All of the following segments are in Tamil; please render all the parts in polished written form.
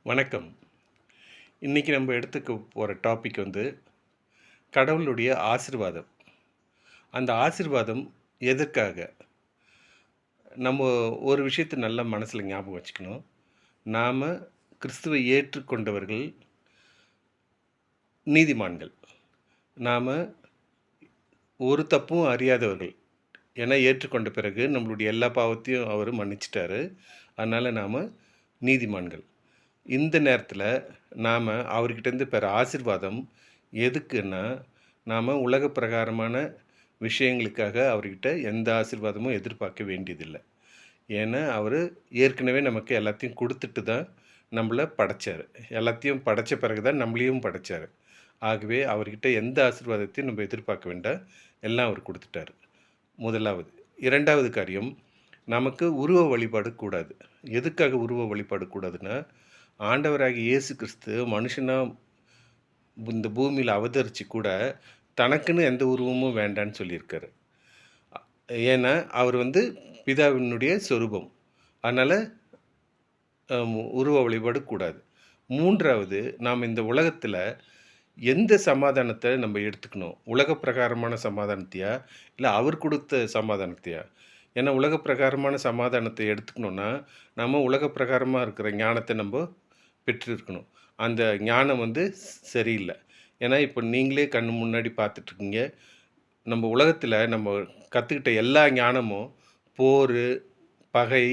வணக்கம். இன்றைக்கி நம்ம எடுத்துக்க போகிற டாபிக் கடவுளுடைய ஆசீர்வாதம். அந்த ஆசீர்வாதம் எதற்காக? நம்ம ஒரு விஷயத்தை நல்லா மனசில் ஞாபகம் வச்சுக்கணும். நாம் கிறிஸ்துவை ஏற்றுக்கொண்டவர்கள் நீதிமான்கள். நாம் ஒரு தப்பும் அறியாதவர்கள். ஏன்னா ஏற்றுக்கொண்ட பிறகு நம்மளுடைய எல்லா பாவத்தையும் அவர் மன்னிச்சிட்டாரு. அதனால் நாம் நீதிமான்கள். இந்த நேரத்தில் நாம் அவர்கிட்டேருந்து பெற ஆசீர்வாதம் எதுக்குன்னா, நாம் உலக பிரகாரமான விஷயங்களுக்காக அவர்கிட்ட எந்த ஆசீர்வாதமும் எதிர்பார்க்க வேண்டியதில்லை. ஏன்னா அவர் ஏற்கனவே நமக்கு எல்லாத்தையும் கொடுத்துட்டு தான் நம்மளை படைச்சார். எல்லாத்தையும் படைத்த பிறகு தான் நம்மளையும் படைச்சார். ஆகவே அவர்கிட்ட எந்த ஆசீர்வாதத்தையும் நம்ம எதிர்பார்க்க வேண்டாம். எல்லாம் அவர் கொடுத்துட்டார். முதலாவது. இரண்டாவது காரியம், நமக்கு உருவ வழிபாடு கூடாது. எதுக்காக உருவ வழிபாடு கூடாதுன்னா, ஆண்டவராகிய இயேசு கிறிஸ்து மனுஷனாக இந்த பூமியில் அவதரித்து கூட தனக்குன்னு எந்த உருவமும் வேண்டான்னு சொல்லியிருக்காரு. ஏன்னா அவர் பிதாவினுடைய சொரூபம். அதனால் உருவ வழிபாடு கூடாது. மூன்றாவது, நாம் இந்த உலகத்தில் எந்த சமாதானத்தை நம்ம எடுத்துக்கணும்? உலக பிரகாரமான சமாதானத்தையா, இல்லை அவர் கொடுத்த சமாதானத்தையா? ஏன்னா உலக பிரகாரமான சமாதானத்தை எடுத்துக்கணுன்னா, நம்ம உலக பிரகாரமாக இருக்கிற ஞானத்தை நம்ம பெற்றிருக்கணும். அந்த ஞானம் சரியில்லை. ஏன்னா இப்போ நீங்களே கண்ணு முன்னாடி பார்த்துட்ருக்கீங்க. நம்ம உலகத்தில் நம்ம கற்றுக்கிட்ட எல்லா ஞானமும் போர், பகை,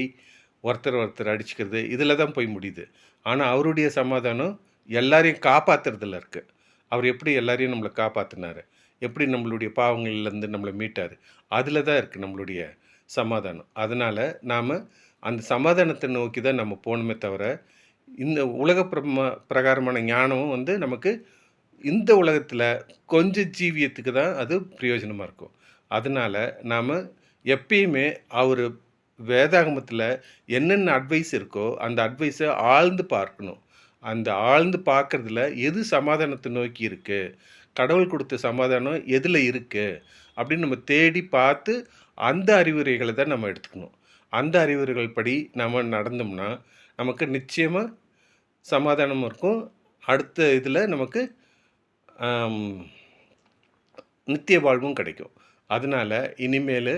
ஒருத்தர் அடிச்சுக்கிறது, இதில் தான் போய் முடியுது. ஆனால் அவருடைய சமாதானம் எல்லாரையும் காப்பாற்றுறதுல இருக்குது. அவர் எப்படி எல்லாரையும் நம்மளை காப்பாற்றினார், எப்படி நம்மளுடைய பாவங்கள்லேருந்து நம்மளை மீட்டார், அதில் தான் இருக்குது நம்மளுடைய சமாதானம். அதனால் நாம் அந்த சமாதானத்தை நோக்கி தான் நம்ம போகணுமே தவிர, இந்த உலக பிரகாரமான ஞானமும் நமக்கு இந்த உலகத்தில் கொஞ்சம் ஜீவியத்துக்கு தான் அது பிரயோஜனமாக இருக்கும். அதனால் நாம் எப்பயுமே அவர் வேதாகமத்தில் என்னென்ன அட்வைஸ் இருக்கோ அந்த அட்வைஸை ஆழ்ந்து பார்க்கணும். அந்த ஆழ்ந்து பார்க்குறதுல எது சமாதானத்தை நோக்கி இருக்குது, கடவுள் கொடுத்த சமாதானம் எதில் இருக்குது அப்படின்னு நம்ம தேடி பார்த்து அந்த அறிவுரைகளை தான் நம்ம எடுத்துக்கணும். அந்த அறிவுரைகள் படி நம்ம நடந்தோம்னா நமக்கு நிச்சயமாக சமாதானமும் இருக்கும். அடுத்த இதில் நமக்கு நித்திய வாழ்வும் கிடைக்கும். அதனால் இனிமேல்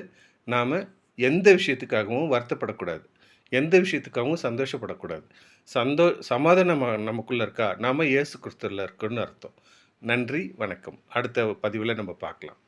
நாம் எந்த விஷயத்துக்காகவும் வருத்தப்படக்கூடாது, எந்த விஷயத்துக்காகவும் சந்தோஷப்படக்கூடாது. சமாதானம் நமக்குள்ளே இருக்கா, நாம் இயேசு கிறிஸ்துவில் இருக்கோன்னு அர்த்தம். நன்றி, வணக்கம். அடுத்த பதிவில் நம்ம பார்க்கலாம்.